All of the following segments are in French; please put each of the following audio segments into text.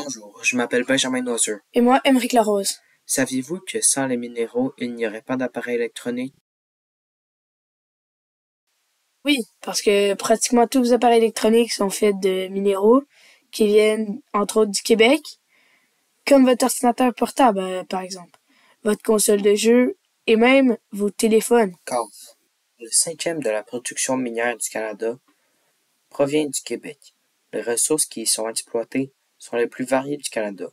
Bonjour, je m'appelle Benjamin Noiseux. Et moi, Aymeric Larose. Saviez-vous que sans les minéraux, il n'y aurait pas d'appareil électronique? Oui, parce que pratiquement tous vos appareils électroniques sont faits de minéraux qui viennent, entre autres, du Québec, comme votre ordinateur portable, par exemple, votre console de jeu et même vos téléphones. Car le cinquième de la production minière du Canada provient du Québec. Les ressources qui y sont exploitées sont les plus variées du Canada.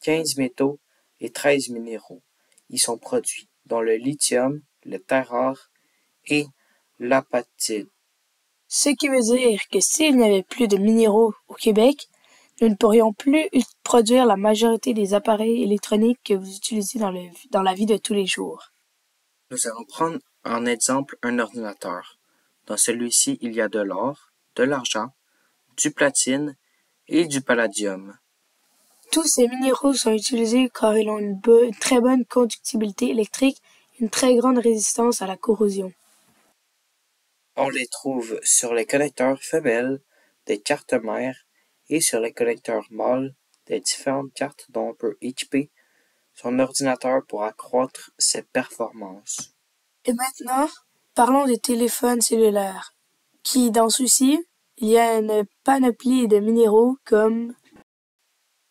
15 métaux et 13 minéraux y sont produits, dont le lithium, le terre rare et l'apatite. Ce qui veut dire que s'il n'y avait plus de minéraux au Québec, nous ne pourrions plus produire la majorité des appareils électroniques que vous utilisez dans la vie de tous les jours. Nous allons prendre en exemple un ordinateur. Dans celui-ci, il y a de l'or, de l'argent, du platine et du palladium. Tous ces minéraux sont utilisés car ils ont une très bonne conductibilité électrique et une très grande résistance à la corrosion. On les trouve sur les connecteurs femelles des cartes mères et sur les connecteurs mâles des différentes cartes dont on peut équiper son ordinateur pour accroître ses performances. Et maintenant, parlons des téléphones cellulaires, qui, dans ceux-ci, il y a une panoplie de minéraux comme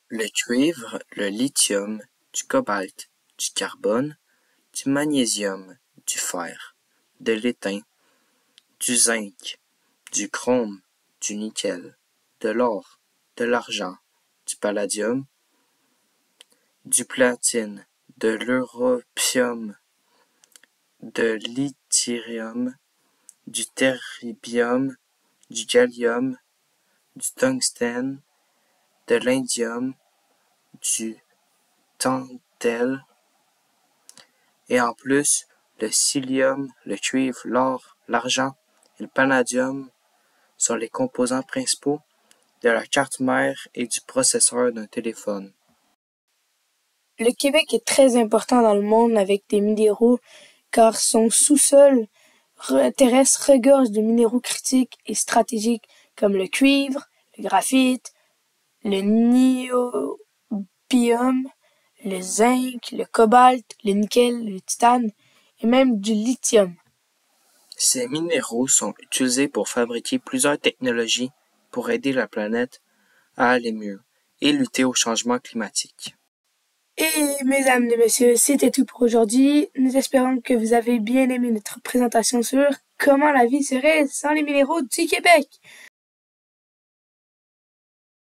Le cuivre, le lithium, du cobalt, du carbone, du magnésium, du fer, de l'étain, du zinc, du chrome, du nickel, de l'or, de l'argent, du palladium, du platine, de l'europium, de l'yttrium, du terbium, du gallium, du tungstène, de l'indium, du tantal, et en plus, le silicium, le cuivre, l'or, l'argent et le palladium sont les composants principaux de la carte mère et du processeur d'un téléphone. le Québec est très important dans le monde avec des minéraux car son sous-sol terrestre regorge de minéraux critiques et stratégiques comme le cuivre, le graphite, le niobium, le zinc, le cobalt, le nickel, le titane et même du lithium. Ces minéraux sont utilisés pour fabriquer plusieurs technologies pour aider la planète à aller mieux et lutter au changement climatique. Et mesdames et messieurs, c'était tout pour aujourd'hui. Nous espérons que vous avez bien aimé notre présentation sur comment la vie serait sans les minéraux du Québec.